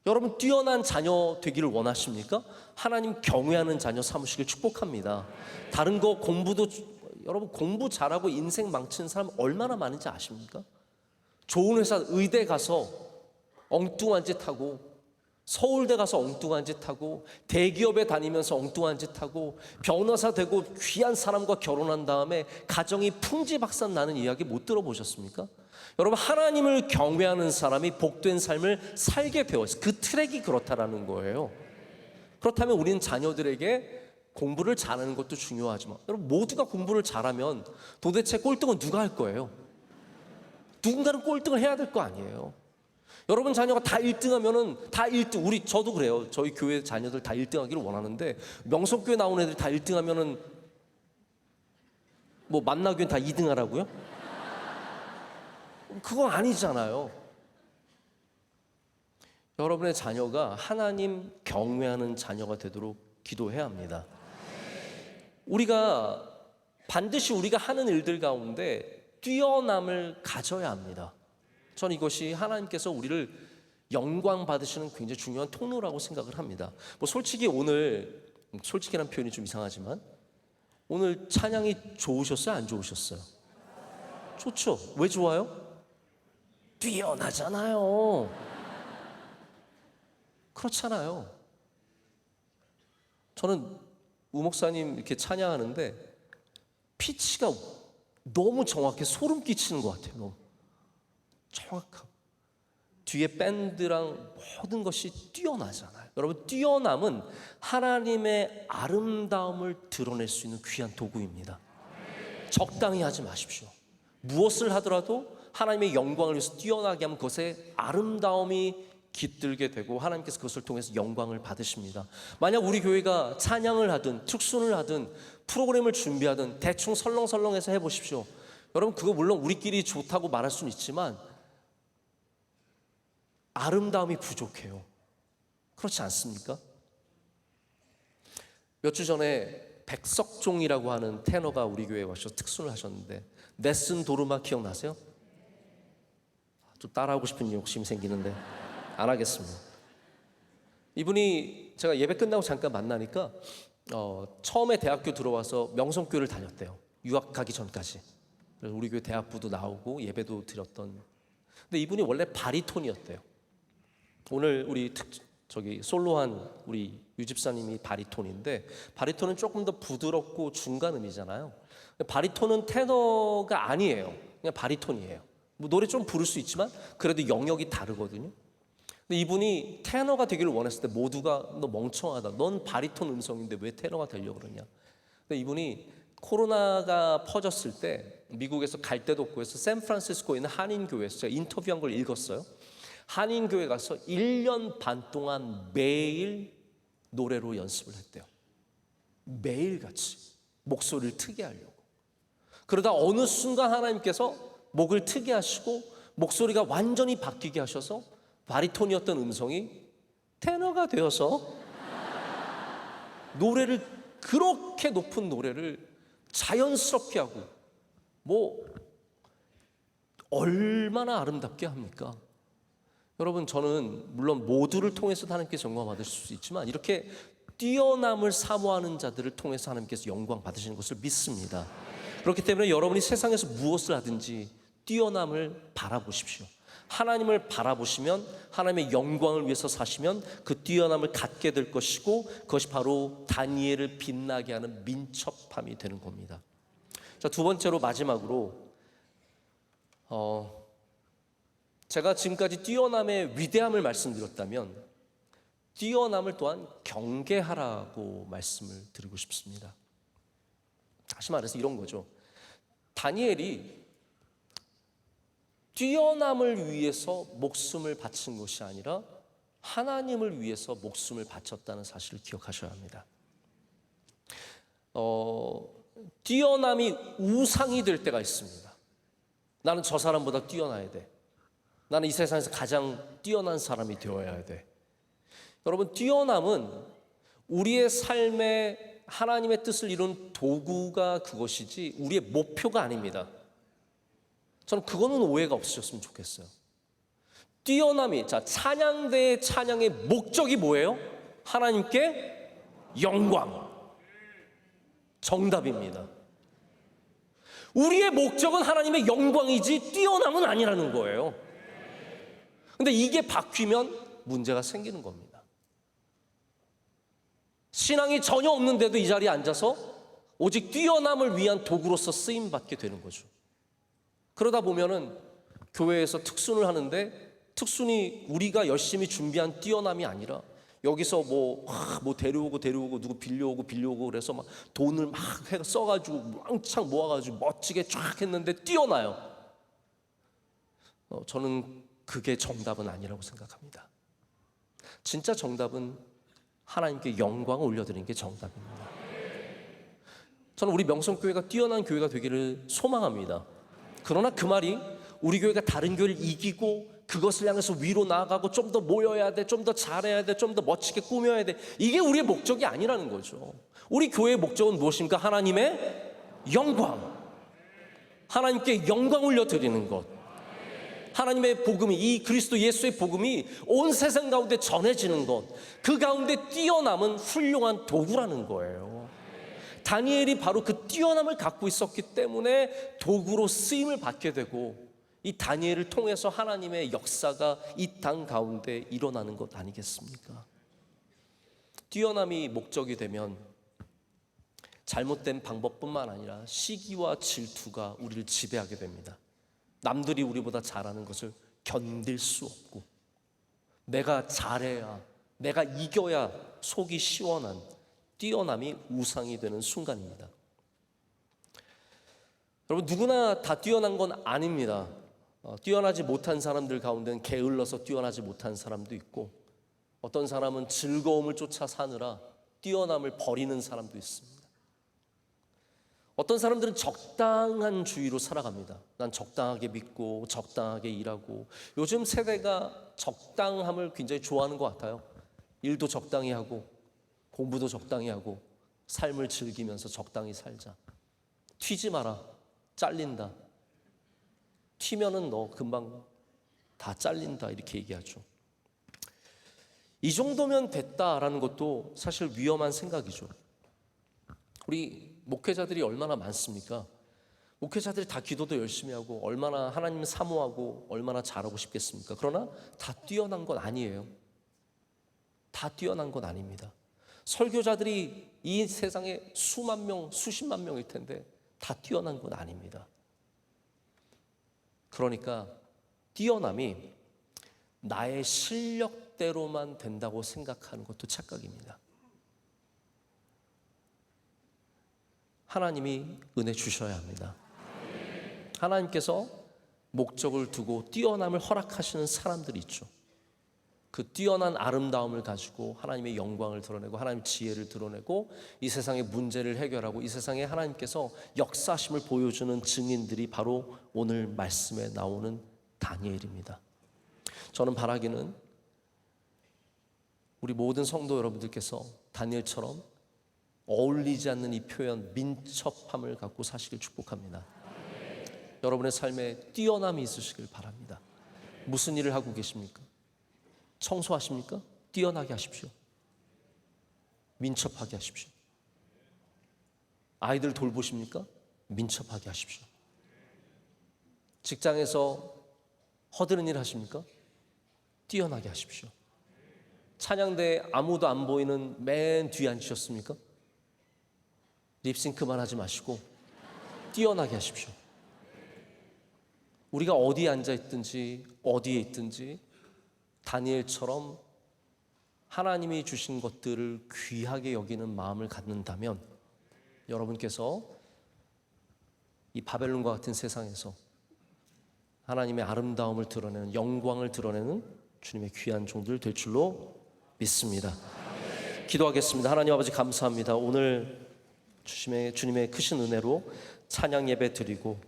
여러분, 뛰어난 자녀 되기를 원하십니까? 하나님 경외하는 자녀 삼으시길 축복합니다. 다른 거 공부도, 여러분 공부 잘하고 인생 망치는 사람 얼마나 많은지 아십니까? 좋은 회사, 의대 가서 엉뚱한 짓 하고, 서울대 가서 엉뚱한 짓 하고, 대기업에 다니면서 엉뚱한 짓 하고, 변호사 되고 귀한 사람과 결혼한 다음에 가정이 풍지박산 나는 이야기 못 들어보셨습니까? 여러분, 하나님을 경외하는 사람이 복된 삶을 살게 되어 있어요. 그 트랙이 그렇다라는 거예요. 그렇다면 우리는 자녀들에게 공부를 잘하는 것도 중요하지만, 여러분 모두가 공부를 잘하면 도대체 꼴등은 누가 할 거예요? 누군가는 꼴등을 해야 될 거 아니에요. 여러분 자녀가 다 1등하면은 다 1등, 저도 그래요. 저희 교회 자녀들 다 1등하기를 원하는데, 명성교회 나온 애들이 다 1등하면은 뭐 만나교회 다 2등 하라고요? 그건 아니잖아요. 여러분의 자녀가 하나님 경외하는 자녀가 되도록 기도해야 합니다. 우리가 반드시 우리가 하는 일들 가운데 뛰어남을 가져야 합니다. 저는 이것이 하나님께서 우리를 영광 받으시는 굉장히 중요한 통로라고 생각을 합니다. 뭐 솔직히 오늘, 솔직히란 표현이 좀 이상하지만 오늘 찬양이 좋으셨어요? 안 좋으셨어요? 좋죠. 왜 좋아요? 뛰어나잖아요. 그렇잖아요. 저는 우 목사님 이렇게 찬양하는데 피치가 너무 정확해 소름 끼치는 것 같아요. 너무 정확하고 뒤에 밴드랑 모든 것이 뛰어나잖아요. 여러분, 뛰어남은 하나님의 아름다움을 드러낼 수 있는 귀한 도구입니다. 적당히 하지 마십시오. 무엇을 하더라도 하나님의 영광을 위해서 뛰어나게 하면 그것에 아름다움이 깃들게 되고 하나님께서 그것을 통해서 영광을 받으십니다. 만약 우리 교회가 찬양을 하든 특순을 하든 프로그램을 준비하든 대충 설렁설렁해서 해보십시오. 여러분, 그거 물론 우리끼리 좋다고 말할 수는 있지만 아름다움이 부족해요. 그렇지 않습니까? 몇 주 전에 백석종이라고 하는 테너가 우리 교회에 와서 특순을 하셨는데 네슨 도르마 기억나세요? 좀 따라하고 싶은 욕심이 생기는데 안 하겠습니다. 이분이 제가 예배 끝나고 잠깐 만나니까 처음에 대학교 들어와서 명성교회를 다녔대요. 유학 가기 전까지. 그래서 우리 교회 대학부도 나오고 예배도 드렸던. 근데 이분이 원래 바리톤이었대요. 오늘 우리 솔로한 우리 유 집사님이 바리톤인데 바리톤은 조금 더 부드럽고 중간음이잖아요. 바리톤은 테너가 아니에요. 그냥 바리톤이에요. 뭐 노래 좀 부를 수 있지만 그래도 영역이 다르거든요. 근데 이분이 테너가 되기를 원했을 때 모두가 너 멍청하다. 넌 바리톤 음성인데 왜 테너가 되려고 그러냐. 근데 이분이 코로나가 퍼졌을 때 미국에서 갈 데도 없고 해서 샌프란시스코에 있는 한인교회에서 제가 인터뷰한 걸 읽었어요. 한인교회 가서 1년 반 동안 매일 노래로 연습을 했대요. 매일같이 목소리를 트게 하려고. 그러다 어느 순간 하나님께서 목을 트게 하시고 목소리가 완전히 바뀌게 하셔서 바리톤이었던 음성이 테너가 되어서 노래를 그렇게 높은 노래를 자연스럽게 하고 뭐 얼마나 아름답게 합니까? 여러분, 저는 물론 모두를 통해서 하나님께서 영광 받으실 수 있지만 이렇게 뛰어남을 사모하는 자들을 통해서 하나님께서 영광 받으시는 것을 믿습니다. 그렇기 때문에 여러분이 세상에서 무엇을 하든지 뛰어남을 바라보십시오. 하나님을 바라보시면 하나님의 영광을 위해서 사시면 그 뛰어남을 갖게 될 것이고 그것이 바로 다니엘을 빛나게 하는 민첩함이 되는 겁니다. 자, 두 번째로 마지막으로 제가 지금까지 뛰어남의 위대함을 말씀드렸다면 뛰어남을 또한 경계하라고 말씀을 드리고 싶습니다. 다시 말해서 이런 거죠. 다니엘이 뛰어남을 위해서 목숨을 바친 것이 아니라 하나님을 위해서 목숨을 바쳤다는 사실을 기억하셔야 합니다. 뛰어남이 우상이 될 때가 있습니다. 나는 저 사람보다 뛰어나야 돼. 나는 이 세상에서 가장 뛰어난 사람이 되어야 돼. 여러분, 뛰어남은 우리의 삶에 하나님의 뜻을 이룬 도구가 그것이지 우리의 목표가 아닙니다. 저는 그거는 오해가 없으셨으면 좋겠어요. 뛰어남이, 자, 찬양대의 찬양의 목적이 뭐예요? 하나님께 영광. 정답입니다. 우리의 목적은 하나님의 영광이지 뛰어남은 아니라는 거예요. 근데 이게 바뀌면 문제가 생기는 겁니다. 신앙이 전혀 없는데도 이 자리에 앉아서 오직 뛰어남을 위한 도구로서 쓰임 받게 되는 거죠. 그러다 보면은 교회에서 특순을 하는데 특순이 우리가 열심히 준비한 뛰어남이 아니라 여기서 뭐 데려오고 누구 빌려오고 그래서 막 돈을 막 써가지고 왕창 모아가지고 멋지게 쫙 했는데 뛰어나요. 저는 그게 정답은 아니라고 생각합니다. 진짜 정답은 하나님께 영광을 올려드리는 게 정답입니다. 저는 우리 명성교회가 뛰어난 교회가 되기를 소망합니다. 그러나 그 말이 우리 교회가 다른 교회를 이기고 그것을 향해서 위로 나아가고 좀 더 모여야 돼, 좀 더 잘해야 돼, 좀 더 멋지게 꾸며야 돼, 이게 우리의 목적이 아니라는 거죠. 우리 교회의 목적은 무엇입니까? 하나님의 영광, 하나님께 영광 올려드리는 것, 하나님의 복음이, 이 그리스도 예수의 복음이 온 세상 가운데 전해지는 것, 그 가운데 뛰어남은 훌륭한 도구라는 거예요. 다니엘이 바로 그 뛰어남을 갖고 있었기 때문에 도구로 쓰임을 받게 되고, 이 다니엘을 통해서 하나님의 역사가 이 땅 가운데 일어나는 것 아니겠습니까? 뛰어남이 목적이 되면 잘못된 방법뿐만 아니라 시기와 질투가 우리를 지배하게 됩니다. 남들이 우리보다 잘하는 것을 견딜 수 없고, 내가 잘해야, 내가 이겨야 속이 시원한 뛰어남이 우상이 되는 순간입니다. 여러분, 누구나 다 뛰어난 건 아닙니다. 뛰어나지 못한 사람들 가운데는 게을러서 뛰어나지 못한 사람도 있고, 어떤 사람은 즐거움을 쫓아 사느라 뛰어남을 버리는 사람도 있습니다. 어떤 사람들은 적당한 주의로 살아갑니다. 난 적당하게 믿고 적당하게 일하고, 요즘 세대가 적당함을 굉장히 좋아하는 것 같아요. 일도 적당히 하고 공부도 적당히 하고 삶을 즐기면서 적당히 살자. 튀지 마라, 잘린다. 튀면은 너 금방 다 잘린다, 이렇게 얘기하죠. 이 정도면 됐다라는 것도 사실 위험한 생각이죠. 우리 목회자들이 얼마나 많습니까? 목회자들이 다 기도도 열심히 하고 얼마나 하나님을 사모하고 얼마나 잘하고 싶겠습니까? 그러나 다 뛰어난 건 아니에요. 다 뛰어난 건 아닙니다. 설교자들이 이 세상에 수만 명, 수십만 명일 텐데 다 뛰어난 건 아닙니다. 그러니까 뛰어남이 나의 실력대로만 된다고 생각하는 것도 착각입니다. 하나님이 은혜 주셔야 합니다. 하나님께서 목적을 두고 뛰어남을 허락하시는 사람들이 있죠. 그 뛰어난 아름다움을 가지고 하나님의 영광을 드러내고 하나님의 지혜를 드러내고 이 세상의 문제를 해결하고 이 세상에 하나님께서 역사하심을 보여주는 증인들이 바로 오늘 말씀에 나오는 다니엘입니다. 저는 바라기는 우리 모든 성도 여러분들께서 다니엘처럼 어울리지 않는 이 표현, 민첩함을 갖고 사시길 축복합니다. 여러분의 삶에 뛰어남이 있으시길 바랍니다. 무슨 일을 하고 계십니까? 청소하십니까? 뛰어나게 하십시오. 민첩하게 하십시오. 아이들 돌보십니까? 민첩하게 하십시오. 직장에서 허드는 일 하십니까? 뛰어나게 하십시오. 찬양대에 아무도 안 보이는 맨 뒤에 앉으셨습니까? 립싱크만 하지 마시고 뛰어나게 하십시오. 우리가 어디에 앉아 있든지 어디에 있든지 다니엘처럼 하나님이 주신 것들을 귀하게 여기는 마음을 갖는다면 여러분께서 이 바벨론과 같은 세상에서 하나님의 아름다움을 드러내는, 영광을 드러내는 주님의 귀한 종들 될 줄로 믿습니다. 기도하겠습니다. 하나님 아버지 감사합니다. 오늘 주님의 크신 은혜로 찬양 예배 드리고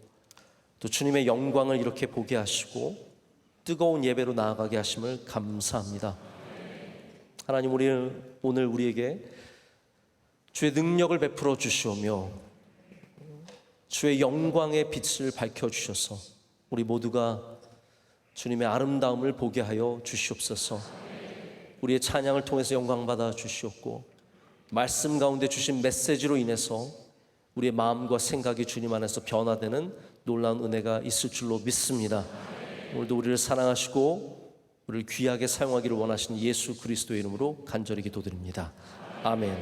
또 주님의 영광을 이렇게 보게 하시고 뜨거운 예배로 나아가게 하심을 감사합니다. 하나님, 오늘 우리에게 주의 능력을 베풀어 주시오며 주의 영광의 빛을 밝혀주셔서 우리 모두가 주님의 아름다움을 보게 하여 주시옵소서. 우리의 찬양을 통해서 영광받아 주시옵고 말씀 가운데 주신 메시지로 인해서 우리의 마음과 생각이 주님 안에서 변화되는 놀라운 은혜가 있을 줄로 믿습니다. 오늘도 우리를 사랑하시고 우리를 귀하게 사용하기를 원하시는 예수 그리스도의 이름으로 간절히 기도드립니다. 아멘.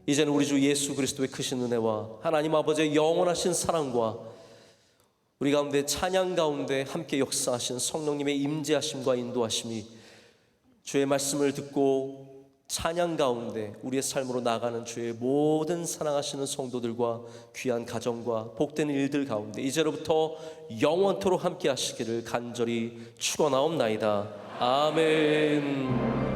이제는 우리 주 예수 그리스도의 크신 은혜와 하나님 아버지의 영원하신 사랑과 우리 가운데 찬양 가운데 함께 역사하신 성령님의 임재하심과 인도하심이 주의 말씀을 듣고 찬양 가운데 우리의 삶으로 나가는 주의 모든 사랑하시는 성도들과 귀한 가정과 복된 일들 가운데 이제로부터 영원토록 함께 하시기를 간절히 축원하옵나이다. 아멘.